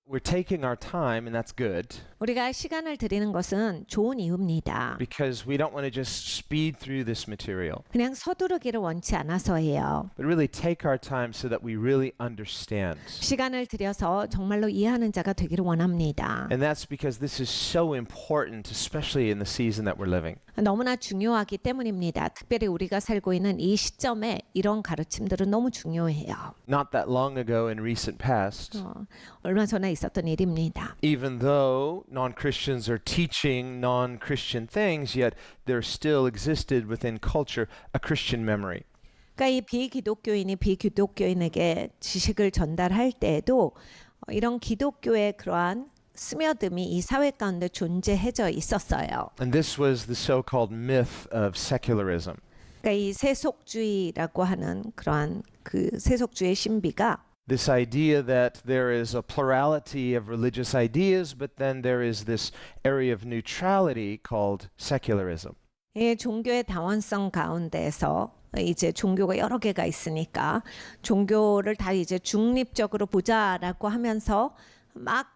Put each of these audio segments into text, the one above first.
we're taking our time, and that's good, 우리가 시간을 들이는 것은 좋은 이유입니다. because we don't want to just speed through this material, 그냥 서두르기를 원치 않아서예요. but really take our time so that we really understand. 시간을 들여서 정말로 이해하는 자가 되기를 원합니다. And that's because this is so important, especially in the season that we're living. 너무나 중요하기 때문입니다. 특별히 우리가 살고 있는 이 시점에 이런 가르침들은 너무 중요해요. Not that long ago in recent past, 얼마 전에 있었던 일입니다. even though non-Christians are teaching non-Christian things, yet there still existed within culture a Christian memory. 그러니까 이 비기독교인이 비기독교인에게 지식을 전달할 때에도 이런 기독교의 그러한 스며듦이 이 사회 가운데 존재해져 있었어요. And this was the so-called myth of secularism. 그러니까 이 세속주의라고 하는 그러한 그 세속주의 신비가 This idea that there is a plurality of religious ideas, but then there is this area of neutrality called secularism. 이 종교의 다원성 가운데서 이제 종교가 여러 개가 있으니까 종교를 다 이제 중립적으로 보자라고 하면서 막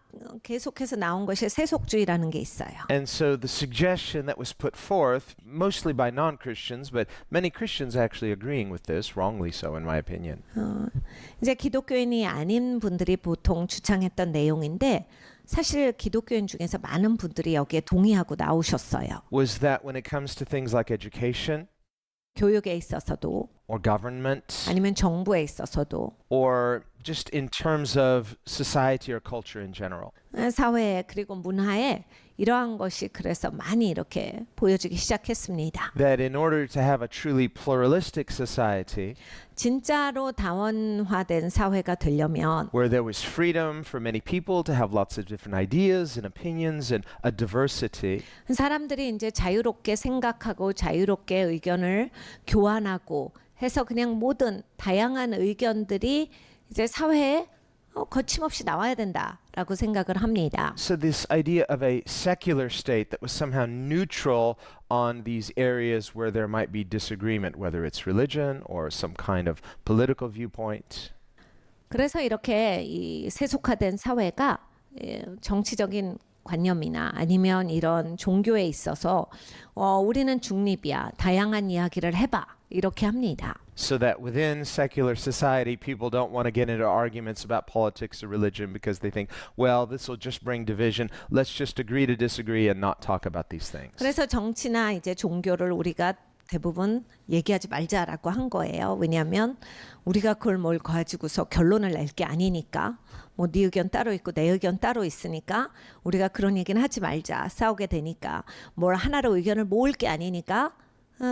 계속해서 나온 것이 세속주의라는 게 있어요. And so the suggestion that was put forth, mostly by non-Christians, but many Christians actually agreeing with this, wrongly so in my opinion, 이제 기독교인이 아닌 분들이 보통 주창했던 내용인데 사실 기독교인 중에서 많은 분들이 여기에 동의하고 나오셨어요. was that when it comes to things like education 교육에 있어서도 or government 아니면 정부에 있어서도 or just in terms of society or culture in general, 사회에 그리고 문화에 이러한 것이 그래서 많이 이렇게 보여지기 시작했습니다. that in order to have a truly pluralistic society 진짜로 다원화된 사회가 되려면 where there was freedom for many people to have lots of different ideas and opinions and a diversity, 사람들이 이제 자유롭게 생각하고 자유롭게 의견을 교환하고 해서 그냥 모든 다양한 의견들이 이제 사회에 거침없이 나와야 된다라고 생각을 합니다. so this idea of a secular state that was somehow neutral on these areas where there might be disagreement, whether it's religion or some kind of political viewpoint. 그래서 이렇게 이 세속화된 사회가 정치적인 관념이나 아니면 이런 종교에 있어서 우리는 중립이야, 다양한 이야기를 해봐 이렇게 합니다. So that within secular society, people don't want to get into arguments about politics or religion because they think, well, this will just bring division. Let's just agree to disagree and not talk about these things. 그래서 정치나 이제 종교를 우리가 대부분 얘기하지 말자라고 한 거예요. 왜냐하면 우리가 그걸 뭘 가지고서 결론을 낼 게 아니니까 뭐 네 의견 따로 있고 내 의견 따로 있으니까 우리가 그런 얘기는 하지 말자. 싸우게 되니까 뭘 하나로 의견을 모을 게 아니니까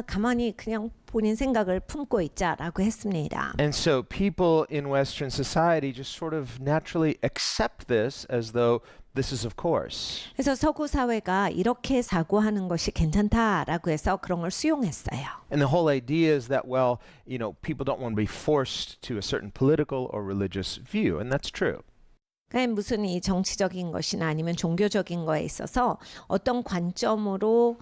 가만히 그냥 본인 생각을 품고 있자라고 했습니다. And so people in Western society just sort of naturally accept this as though this is of course. 그래서 서구 사회가 이렇게 사고하는 것이 괜찮다라고 해서 그런 걸 수용했어요. And the whole idea is that, well, you know, people don't want to be forced to a certain political or religious view, and that's true. 그러니까 무슨 이 정치적인 것이나 아니면 종교적인 거에 있어서 어떤 관점으로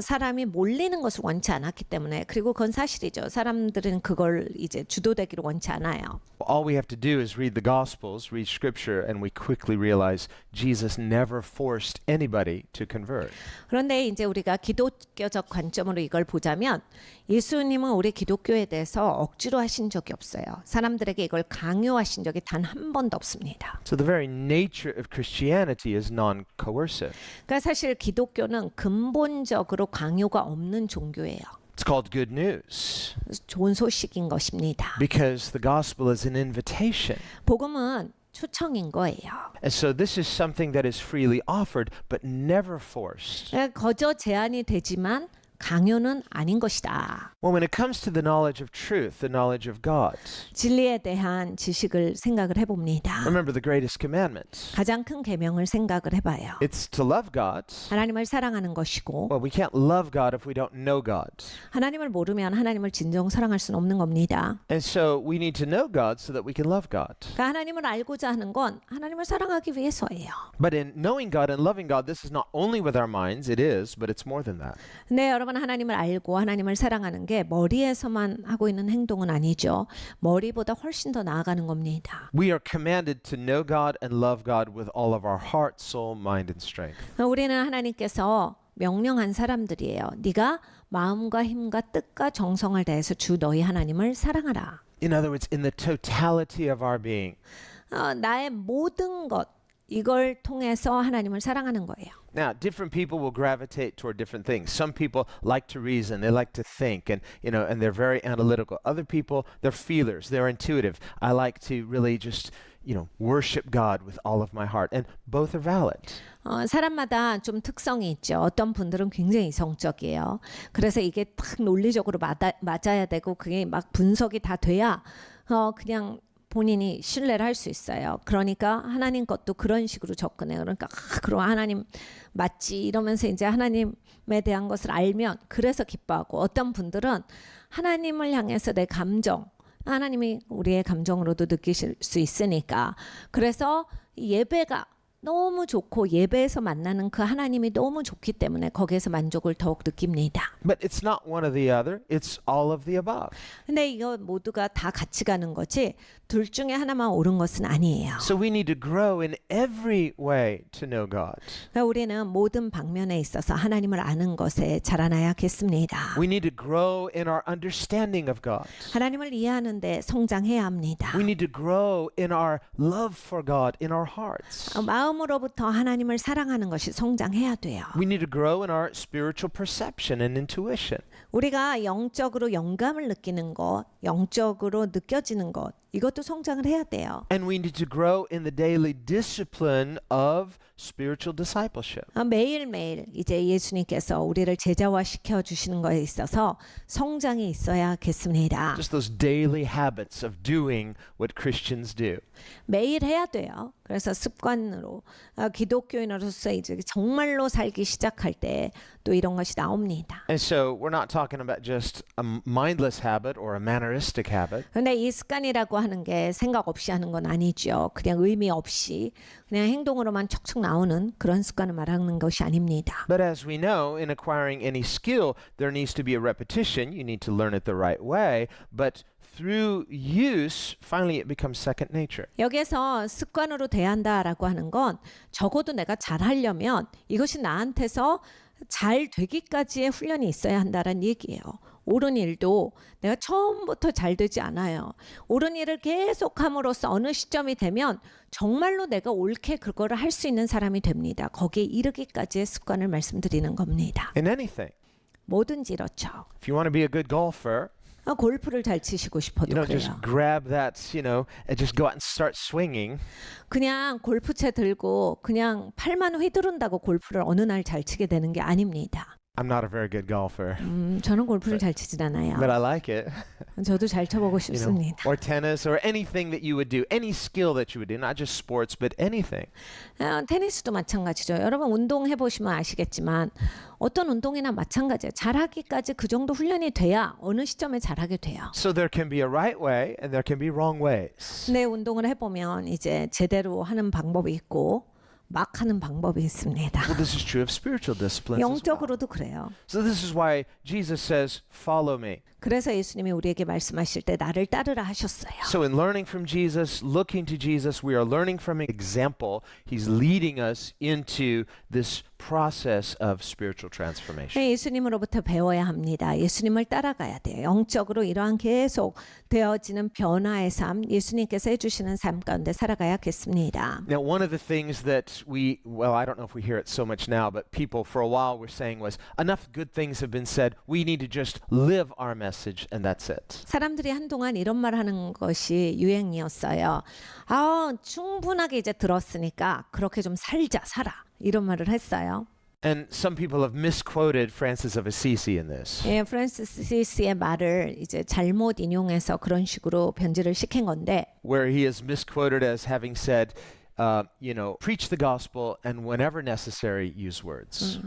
사람이 몰리는 것을 원치 않았기 때문에 그리고 그건 사실이죠. 사람들은 그걸 이제 주도되기를 원치 않아요. All we have to do is read the Gospels, read Scripture, and we quickly realize Jesus never forced anybody to convert. 그런데 이제 우리가 기독교적 관점으로 이걸 보자면 예수님은 우리 기독교에 대해서 억지로 하신 적이 없어요. 사람들에게 이걸 강요하신 적이 단 한 번도 없습니다. So the very nature of Christianity is non-coercive. 그러니까 사실 기독교는 근본적으로 강요가 없는 종교예요. It's called good news 좋은 소식인 것입니다. because the gospel is an invitation. 복음은 초청인 거예요. And so this is something that is freely offered but never forced. 거저 제한이 되지만 강요는 아닌 것이다. Well, when it comes to the knowledge of truth, the knowledge of God, 진리에 대한 지식을 생각을 해봅니다. remember the greatest commandment. 가장 큰 계명을 생각을 해봐요. It's to love God. 하나님을 사랑하는 것이고 Well, we can't love God if we don't know God. 하나님을 모르면 하나님을 진정 사랑할 수는 없는 겁니다. And so we need to know God so that we can love God. 그러니까 하나님을 알고자 하는 건 하나님을 사랑하기 위해서예요. But in knowing God and loving God, this is not only with our minds, it is, but it's more than that. 네, 여러분 여러분 하나님을 알고 하나님을 사랑하는 게 머리에서만 하고 있는 행동은 아니죠. 머리보다 훨씬 더 나아가는 겁니다. We are commanded to know God and love God with all of our heart, soul, mind, and strength. 우리는 하나님께서 명령한 사람들이에요. 네가 마음과 힘과 뜻과 정성을 다해서 주 너희 하나님을 사랑하라. In other words, in the totality of our being. 나의 모든 것 이걸 통해서 하나님을 사랑하는 거예요. Now, different people will gravitate toward different things. Some people like to reason, they like to think, and and they're very analytical. Other people, they're feelers, they're intuitive. I like to really just, worship God with all of my heart, and both are valid. 사람마다 좀 특성이 있죠. 어떤 분들은 굉장히 이성적이에요. 그래서 이게 딱 논리적으로 맞아야 되고 그게 막 분석이 다 돼야 그냥 본인이 신뢰를 할 수 있어요. 그러니까 하나님 것도 그런 식으로 접근해요. 그러니까 그럼 하나님 맞지 이러면서 이제 하나님에 대한 것을 알면 그래서 기뻐하고 어떤 분들은 하나님을 향해서 내 감정 하나님이 우리의 감정으로도 느끼실 수 있으니까 그래서 예배가 너무 좋고 예배에서 만나는 그 하나님이 너무 좋기 때문에 거기에서 만족을 더욱 느낍니다. But it's not one or the other, it's all of the above. 근데 이거 모두가 다 같이 가는 거지 둘 중에 하나만 옳은 것은 아니에요. So we need to grow in every way to know God. 그러니까 우리는 모든 방면에 있어서 하나님을 아는 것에 자라나야겠습니다. We need to grow in our understanding of God. 하나님을 이해하는 데 성장해야 합니다. We need to grow in our love for God in our hearts. 마음으로부터 하나님을 사랑하는 것이 성장해야 돼요. We need to grow in our spiritual perception and intuition. 우리가 영적으로 영감을 느끼는 것, 영적으로 느껴지는 것, 이것도 성장을 해야 돼요. And we need to grow in the daily discipline of spiritual discipleship. 매일매일 이제 예수님께서 우리를 제자화 시켜 주시는 것에 있어서 성장이 있어야겠습니다. Just those daily habits of doing what Christians do. 매일 해야 돼요. 그래서 습관으로 기독교인으로서 이제 정말로 살기 시작할 때 또 이런 것이 나옵니다. And so we're not talking about just a mindless habit or a manneristic habit. 근데 이 습관이라고 하는 게 생각 없이 하는 건 아니죠. 그냥 의미 없이 그냥 행동으로만 척척 나오는 그런 습관을 말하는 것이 아닙니다. But as we know, in acquiring any skill, there needs to be a repetition. You need to learn it the right way. But through use, finally it becomes second nature. 여기에서 습관으로 대한다라고 하는 건 적어도 내가 잘하려면 이것이 나한테서 잘 되기까지의 훈련이 있어야 한다는 얘기예요. 옳은 일도 내가 처음부터 잘 되지 않아요. 옳은 일을 계속 함으로써 어느 시점이 되면 정말로 내가 옳게 그거를 할 수 있는 사람이 됩니다. 거기에 이르기까지의 습관을 말씀드리는 겁니다. In anything. 뭐든지 이렇죠. If you want to be a good golfer, 골프를 잘 치시고 싶어도 you don't just 그래요. grab that, and just go out and start swinging. 그냥 골프채 들고 그냥 팔만 휘두른다고 골프를 어느 날 잘 치게 되는 게 아닙니다. I'm not a very good golfer, 저는 골프를 잘 치진 않아요. but I like it. 저도 잘 쳐보고 싶습니다. Or tennis, or anything that you would do, any skill that you would do, not just sports, but anything. 테니스도 마찬가지죠. 여러분 운동해 보시면 아시겠지만 어떤 운동이나 마찬가지예요. 잘하기까지 그 정도 훈련이 돼야 어느 시점에 잘하게 돼요. So there can be a right way and there can be wrong ways. 근데 운동을 해보면 이제 제대로 하는 방법이 있고 막 하는 방법이 있습니다. Well, this is true of spiritual disciplines as well. 영적으로도 그래요. So this is why Jesus says, "Follow me." 그래서 예수님이 우리에게 말씀하실 때 나를 따르라 하셨어요. So in learning from Jesus, looking to Jesus, we are learning from an example. He's leading us into this process of spiritual transformation. 예수님으로부터 배워야 합니다. 예수님을 따라가야 돼요. 영적으로 이러한 계속 되어지는 변화의 삶, 예수님께서 해주시는 삶 가운데 살아가야겠습니다. Now, one of the things that I don't know if we hear it so much now, but people for a while were saying was, enough good things have been said. We need to just live our message, and that's it. 사람들이 한동안 이런 말 하는 것이 유행이었어요. 충분하게 이제 들었으니까 그렇게 좀 살아. 이런 말을 했어요. And some people have misquoted Francis of Assisi in this. 예, 프란시스 시스의 말을 이제 잘못 인용해서 그런 식으로 변질을 시킨 건데 Where he is misquoted as having said, preach the gospel and whenever necessary, use words.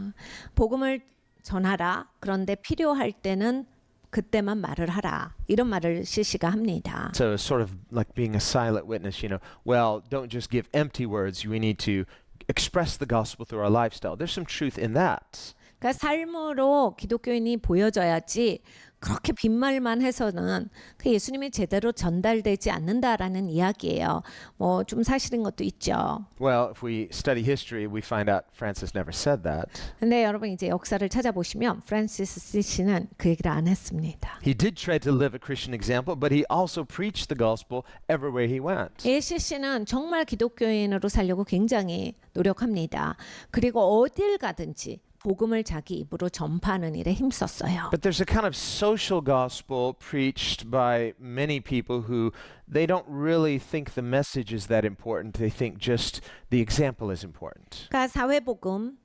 복음을 전하라. 그런데 필요할 때는 그때만 말을 하라. 이런 말을 시시가 합니다. So sort of like being a silent witness, well, don't just give empty words. We need to express the gospel through our lifestyle. There's some truth in that. 그러니까 삶으로 기독교인이 보여져야지 그렇게 빈말만 해서는 그 예수님이 제대로 전달되지 않는다라는 이야기예요. 뭐 좀 사실인 것도 있죠. Well, if we study history, we find out Francis never said that. 근데 여러분 이제 역사를 찾아보시면 프란시스 씨는 그 얘기를 안 했습니다. He did try to live a Christian example, but he also preached the gospel everywhere he went. 예시 씨는 정말 기독교인으로 살려고 굉장히 노력합니다. 그리고 어딜 가든지 복음을 자기 입으로 전파하는 일에 힘썼어요. But there's a kind of social gospel preached by many people who they don't really think the message is that important. They think just the example is important. 그러니까 사회복음,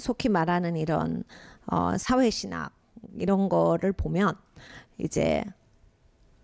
속히 말하는 이런 사회신학 이런 거를 보면 이제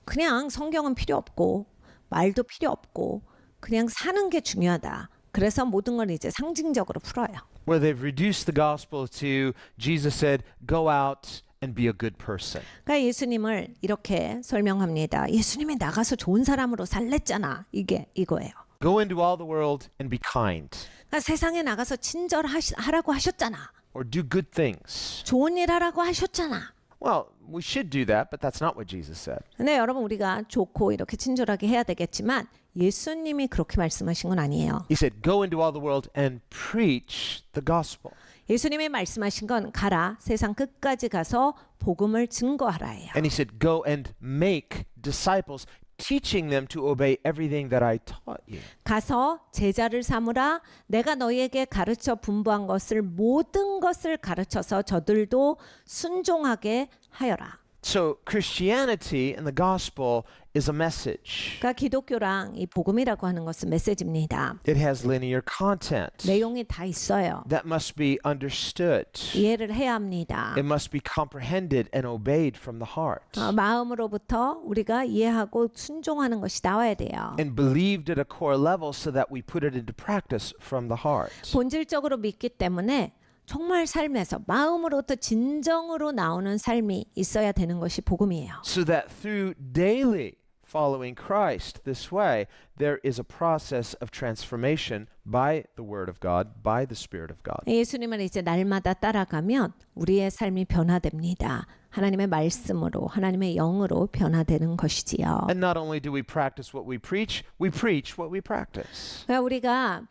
그냥 성경은 필요 없고 말도 필요 없고 그냥 사는 게 중요하다. 그래서 모든 걸 이제 상징적으로 풀어요. Where they've reduced the gospel to Jesus said, go out and be a good person. 그러니까 예수님을 이렇게 설명합니다. 예수님이 나가서 좋은 사람으로 살랬잖아. 이게 이거예요. Go into all the world and be kind. 그러니까 세상에 나가서 친절하라고 하셨잖아. Or do good things. 좋은 일 하라고 하셨잖아. Well, we should do that, but that's not what Jesus said. 근데 여러분 우리가 좋고 이렇게 친절하게 해야 되겠지만 예수님이 그렇게 말씀하신 건 아니에요. He said, go into all the world and preach the gospel. 예수님이 말씀하신 건 가라 세상 끝까지 가서 복음을 증거하라예요. And he said, go and make disciples, teaching them to obey everything that I taught you. 가서 제자를 삼으라 내가 너희에게 가르쳐 분부한 것을 모든 것을 가르쳐서 저들도 순종하게 하여라. So Christianity and the gospel is a message. 그러니까 기독교랑 이 복음이라고 하는 것은 메시지입니다. It has linear content 내용이 다 있어요. that must be understood. 이해를 해야 합니다. It must be comprehended and obeyed from the heart. 마음으로부터 우리가 이해하고 순종하는 것이 나와야 돼요. And believed at a core level so that we put it into practice from the heart. 본질적으로 믿기 때문에 정말 삶에서 마음으로부터 진정으로 나오는 삶이 있어야 되는 것이 복음이에요. So that through daily following Christ this way, there is a process of transformation by the Word of God, by the Spirit of God. 예수님을 이제 날마다 따라가면 우리의 삶이 변화됩니다. 하나님의 말씀으로, 하나님의 영으로 변화되는 것이지요. And not only do we practice what we preach what we practice. 그러니까 우리가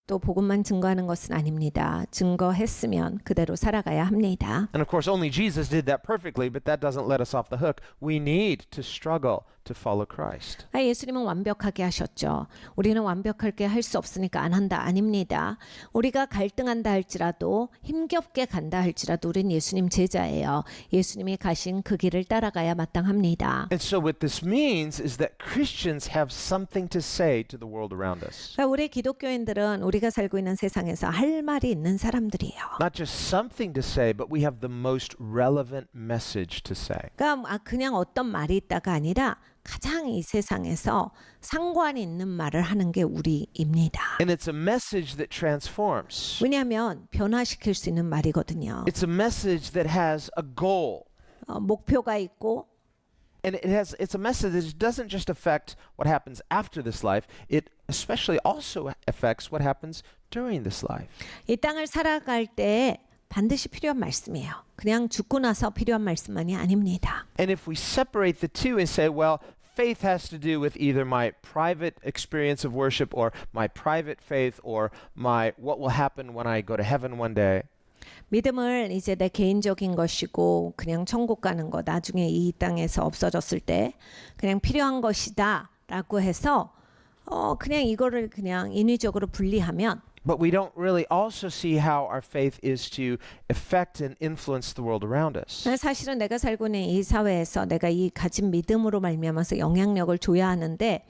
또 복음만 증거하는 것은 아닙니다. 증거했으면 그대로 살아가야 합니다. And of course, only Jesus did that perfectly, but that doesn't let us off the hook. We need to struggle to follow Christ. 예수님은 완벽하게 하셨죠. 우리는 완벽하게 할 수 없으니까 안 한다. 아닙니다. 우리가 갈등한다 할지라도 힘겹게 간다 할지라도 우린 예수님 제자예요. 예수님이 가신 그 길을 따라가야 마땅합니다. And so what this means is that Christians have something to say to the world around us. 그러니까 우리 기독교인들은 우리가 살고 있는 세상에서 할 말이 있는 사람들이에요. Not just something to say, but we have the most relevant message to say. 그러니까 그냥 어떤 말이 있다가 아니라 가장 이 세상에서 상관이 있는 말을 하는 게 우리입니다. And it's a message that transforms. 왜냐하면 변화시킬 수 있는 말이거든요. It's a message that has a goal. 목표가 있고 And it's a message that doesn't just affect what happens after this life, it especially also affects what happens during this life. 이 땅을 살아갈 때 반드시 필요한 말씀이에요. 그냥 죽고 나서 필요한 말씀만이 아닙니다. And if we separate the two and say, well, faith has to do with either my private experience of worship or my private faith or my what will happen when I go to heaven one day. 믿음을 이제 내 개인적인 것이고 그냥 천국 가는 거 나중에 이 땅에서 없어졌을 때 그냥 필요한 것이다라고 해서 그냥 이거를 그냥 인위적으로 분리하면 But we don't really also see how our faith is to affect and influence the world around us. 사실은 내가 살고 있는 이 사회에서 내가 이 가진 믿음으로 말미암아서 영향력을 줘야 하는데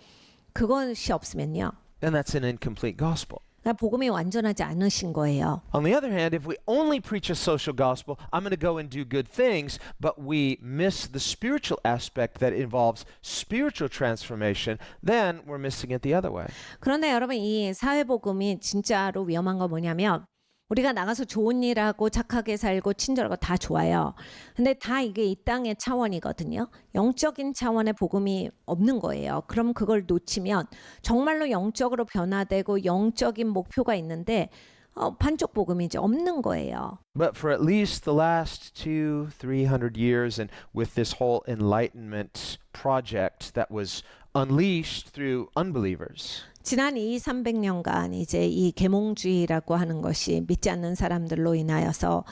그것이 없으면요. And that's an incomplete gospel. 복음이 완전하지 않으신 거예요. On the other hand, if we only preach a social gospel, I'm going to go and do good things, but we miss the spiritual aspect that involves spiritual transformation, then we're missing it the other way. 그런데 여러분 이 사회복음이 진짜로 위험한 거 뭐냐면 우리가 나가서 좋은 일하고 착하게 살고 친절하고 다 좋아요. 근데 다 이게 이 땅의 차원이거든요. 영적인 차원의 복음이 없는 거예요. 그럼 그걸 놓치면 정말로 영적으로 변화되고 영적인 목표가 있는데 반쪽 복음이죠. 없는 거예요. But for at least the last 200-300 years, and with this whole Enlightenment project that was unleashed through unbelievers, 지난 200-300년간 이제 이 계몽주의라고 하는 것이 믿지 않는 사람들로 인하여서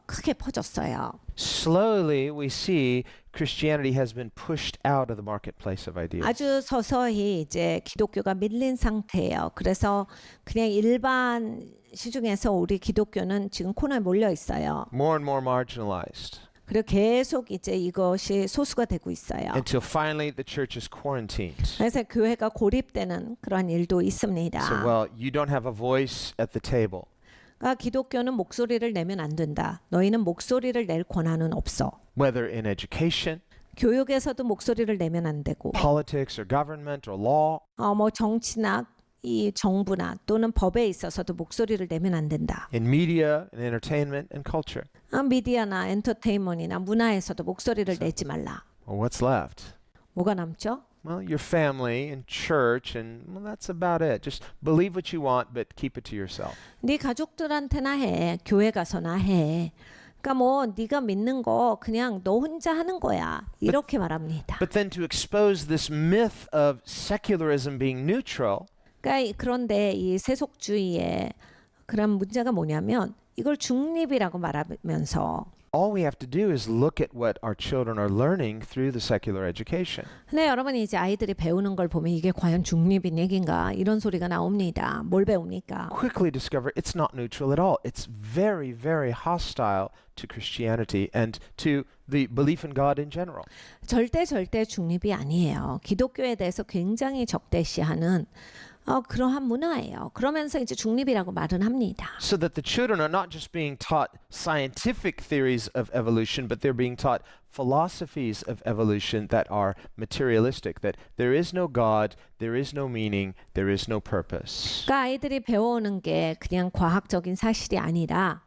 크게 퍼졌어요. slowly we see Christianity has been pushed out of the marketplace of ideas. 아주 서서히 이제 기독교가 밀린 상태예요. 그래서 그냥 일반 시중에서 우리 기독교는 지금 코너에 몰려 있어요. More and more marginalized. 그리고 계속 이제 이것이 소수가 되고 있어요. Until finally the church is quarantined. 그래서 교회가 고립되는 그런 일도 있습니다. So, well, you don't have a voice at the table. 그러니까 기독교는 목소리를 내면 안 된다. 너희는 목소리를 낼 권한은 없어. Whether in education, 교육에서도 목소리를 내면 안 되고, politics or government or law, 뭐 정치나 이 정부나 또는 법에 있어서도 목소리를 내면 안 된다. in media and entertainment and culture. 미디어나 엔터테인먼트나 문화에서도 목소리를 내지 말라. Well, what's left? 뭐가 남죠? Well, your family and church, and well, that's about it. Just believe what you want, but keep it to yourself. 네 가족들한테나 해. 교회 가서나 해. 그러니까 뭐 네가 믿는 거 그냥 너 혼자 하는 거야. 이렇게 말합니다. But then to expose this myth of secularism being neutral, 그러니까 그런데 이 세속주의의 그런 문제가 뭐냐면 이걸 중립이라고 말하면서 all we have to do is look at what our children are learning through the secular education. 근데 여러분이 이제 아이들이 배우는 걸 보면 이게 과연 중립인 얘기인가 이런 소리가 나옵니다. 뭘 배웁니까? Quickly discover it's not neutral at all. It's very, very hostile to Christianity and to the belief in God in general. 절대 중립이 아니에요. 기독교에 대해서 굉장히 적대시하는 그러한 문화예요. 그러면서 이제 중립이라고 말은 합니다. So that the children are not just being taught scientific theories of evolution, but they're being taught philosophies of evolution that are materialistic, that there is no God, there is no meaning, there is no purpose. 그러니까 아이들이 배워오는 게 그냥 과학적인 사실이 아니라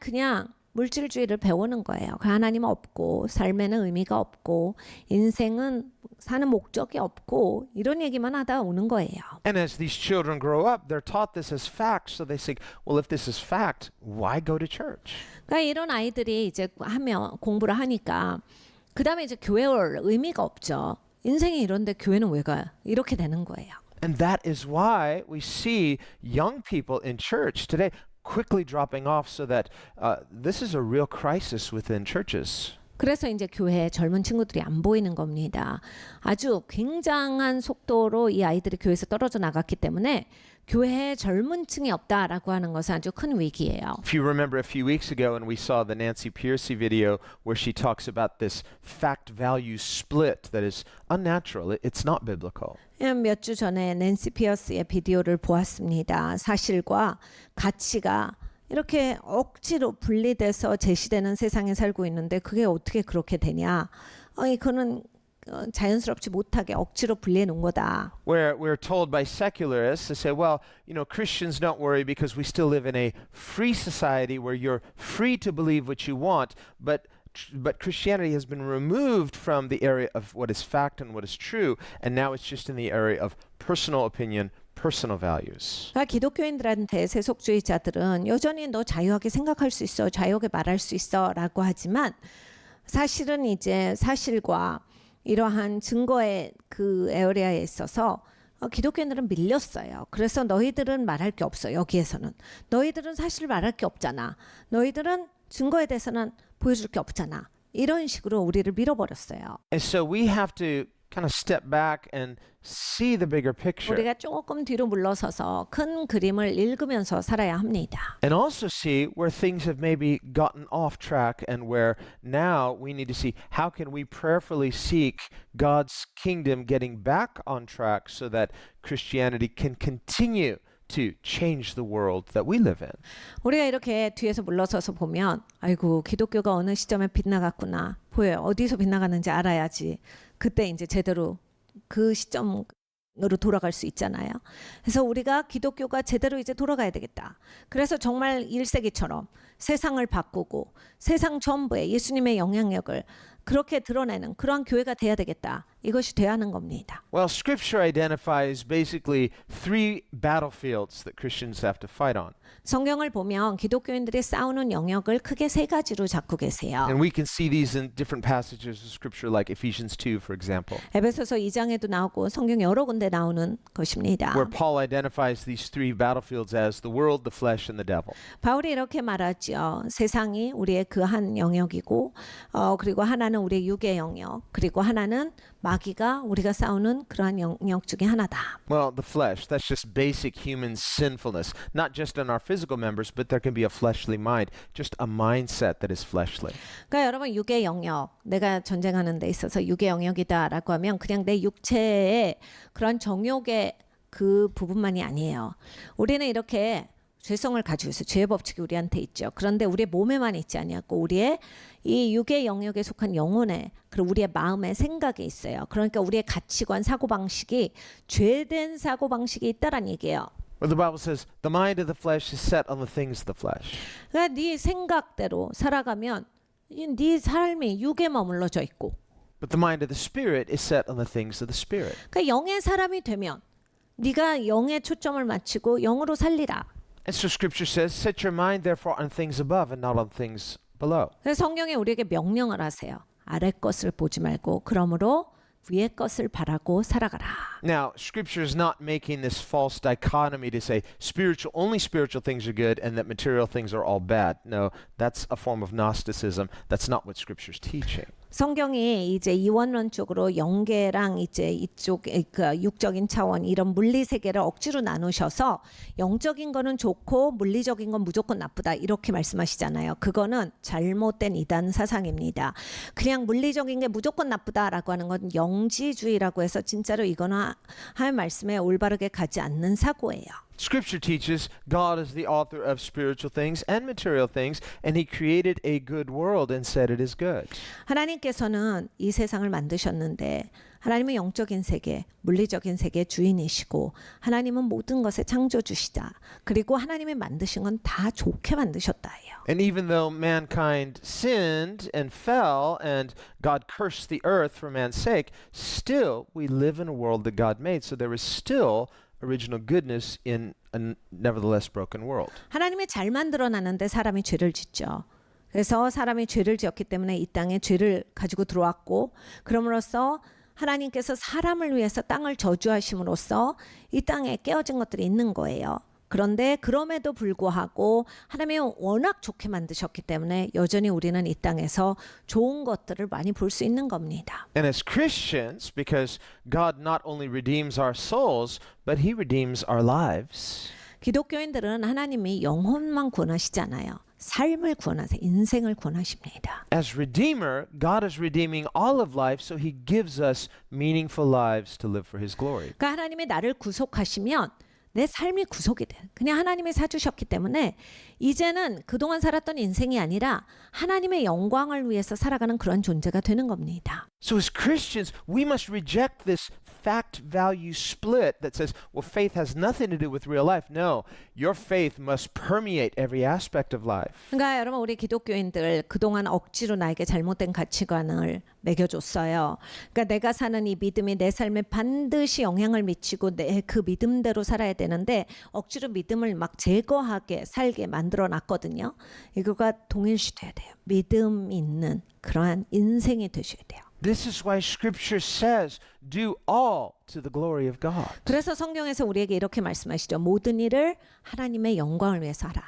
그냥 물질주의를 배우는 거예요. 하나님 없고 삶에는 의미가 없고 인생은 사는 목적이 없고 이런 얘기만 하다 오는 거예요. And as these children grow up, they're taught this as fact, so they say, well, if this is fact, why go to church? 그러니까 이런 아이들이 이제 하면 공부를 하니까 그 다음에 이제 교회 올 의미가 없죠. 인생이 이런데 교회는 왜 가요? 이렇게 되는 거예요. And that is why we see young people in church today quickly dropping off, so that this is a real crisis within churches. 그래서 이제 교회에 젊은 친구들이 안 보이는 겁니다. 아주 굉장한 속도로 이 아이들이 교회에서 떨어져 나갔기 때문에 교회에 젊은 층이 없다라고 하는 것은 아주 큰 위기예요. If you remember a few weeks ago when we saw the Nancy Pearcey video where she talks about this fact-value split that is unnatural, it's not biblical. 몇 주 전에 낸시 피어스의 비디오를 보았습니다. 사실과 가치가 이렇게 억지로 분리돼서 제시되는 세상에 살고 있는데 그게 어떻게 그렇게 되냐? 이거는 자연스럽지 못하게 억지로 분리해 놓은 거다. Where we're told by secularists to say, well, you know, Christians don't worry because we still live in a free society where you're free to believe what you want, but Christianity has been removed from the area of what is fact and what is true, and now it's just in the area of personal opinion, personal values. 그러니까 기독교인들한테 세속주의자들은 여전히 너 자유하게 생각할 수 있어, 자유하게 말할 수 있어라고 하지만 사실은 이제 사실과 이러한 증거의 그 에어리아에 있어서 기독교인들은 밀렸어요. 그래서 너희들은 말할 게 없어. 여기에서는 너희들은 사실 말할 게 없잖아. 너희들은 증거에 대해서는 보여줄 게 없잖아. 이런 식으로 우리를 밀어버렸어요. And so we have to kind of step back and see the bigger picture. 우리가 조금 뒤로 물러서서 큰 그림을 읽으면서 살아야 합니다. And also see where things have maybe gotten off track and where now we need to see how can we prayerfully seek God's kingdom getting back on track so that Christianity can continue to change the world that we live in. 우리가 이렇게 뒤에서 물러서서 보면 아이고 기독교가 어느 시점에 빗나갔구나. 보여요. 어디서 빗나갔는지 알아야지. 그때 이제 제대로 그 시점으로 돌아갈 수 있잖아요. 그래서 우리가 기독교가 제대로 이제 돌아가야 되겠다. 그래서 정말 1세기처럼 세상을 바꾸고 세상 전부에 예수님의 영향력을 그렇게 드러내는 그러한 교회가 돼야 되겠다. 이것이 돼야 하는 겁니다. Well, Scripture identifies basically three battlefields that Christians have to fight on. 성경을 보면 기독교인들이 싸우는 영역을 크게 세 가지로 잡고 계세요. And we can see these in different passages of Scripture, like Ephesians 2, for example, 에베소서 2장에도 나오고 성경 여러 군데 나오는 것입니다. where Paul identifies these three battlefields as the world, the flesh, and the devil. 바울이 이렇게 말하죠. 세상이 우리의 그 한 영역이고 그리고 하나는 우리의 육의 영역 그리고 하나는 마귀가 우리가 싸우는 그러한 영역 중에 하나다. Well, the flesh, that's just basic human sinfulness, not just in our physical members, but there can be a fleshly mind, just a mindset that is fleshly. 그러니까 여러분 육의 영역, 내가 전쟁하는 데 있어서 육의 영역이다라고 하면 그냥 내 육체의 그런 정욕의 그 부분만이 아니에요. 우리는 이렇게 죄성을 가지고 있어요. 죄의 법칙이 우리한테 있죠. 그런데 우리의 몸에만 있지 아니하고 우리의 이 육의 영역에 속한 영혼에 그리고 우리의 마음에 생각에 있어요. 그러니까 우리의 가치관, 사고방식이 죄된 사고방식이 있다란 얘기예요. Well, the Bible says the mind of the flesh is set on the things of the flesh. 그러니까 네 생각대로 살아가면 네 삶이 육에 머물러져 있고 But the mind of the spirit is set on the things of the spirit. 그러니까 영의 사람이 되면 네가 영에 초점을 맞추고 영으로 살리라. And so Scripture says, set your mind therefore on things above and not on things below. 그래서 성경에 우리에게 명령을 하세요. 아래 것을 보지 말고 그러므로 위의 것을 바라고 살아가라. Now, Scripture is not making this false dichotomy to say only spiritual things are good and that material things are all bad. No, that's a form of Gnosticism. That's not what Scripture's teaching. 성경이 이제 이원론 쪽으로 영계랑 이제 이쪽 그 육적인 차원 이런 물리 세계를 억지로 나누셔서 영적인 거는 좋고 물리적인 건 무조건 나쁘다 이렇게 말씀하시잖아요. 그거는 잘못된 이단 사상입니다. 그냥 물리적인 게 무조건 나쁘다라고 하는 건 영지주의라고 해서 진짜로 이거는 하나님 말씀에 올바르게 가지 않는 사고예요. Scripture teaches God is the author of spiritual things and material things, and He created a good world and said it is good. 하나님께서는 이 세상을 만드셨는데 하나님은 영적인 세계, 물리적인 세계 주인이시고 하나님은 모든 것의 창조주시다. 그리고 하나님이 만드신 건 다 좋게 만드셨다예요. And even though mankind sinned and fell and God cursed the earth for man's sake, still we live in a world that God made. So there is still original goodness in a nevertheless broken world. 하나님이 잘 만들어놨는데 사람이 죄를 짓죠. 그래서 사람이 죄를 지었기 때문에 이 땅에 죄를 가지고 들어왔고 그럼으로써 하나님께서 사람을 위해서 땅을 저주하심으로써 이 땅에 깨어진 것들이 있는 거예요. 그런데 그럼에도 불구하고 하나님이 워낙 좋게 만드셨기 때문에 여전히 우리는 이 땅에서 좋은 것들을 많이 볼 수 있는 겁니다. And as Christians, because God not only redeems our souls, but He redeems our lives. 기독교인들은 하나님이 영혼만 구원하시잖아요. 삶을 구원하세요. 인생을 구원하십니다. As Redeemer, God is redeeming all of life, so He gives us meaningful lives to live for His glory. 그러니까 하나님이 나를 구속하시면 내 삶이 구속이 돼. 그냥 하나님이 사주셨기 때문에 이제는 그동안 살았던 인생이 아니라 하나님의 영광을 위해서 살아가는 그런 존재가 되는 겁니다. So as Christians, we must reject this fact-value split that says, well, faith has nothing to do with real life. No, your faith must permeate every aspect of life. 그러니까 여러분 우리 기독교인들 그동안 억지로 나에게 잘못된 가치관을 매겨줬어요. 그러니까 내가 사는 이 믿음이 내 삶에 반드시 영향을 미치고 내 그 믿음대로 살아야 되는데 억지로 믿음을 막 제거하게 살게 만들어 놨거든요. 이거가 동일시돼야 돼요. 믿음 있는 그러한 인생이 되셔야 돼요. This is why Scripture says, do all to the glory of God. 그래서 성경에서 우리에게 이렇게 말씀하시죠. 모든 일을 하나님의 영광을 위해서 하라.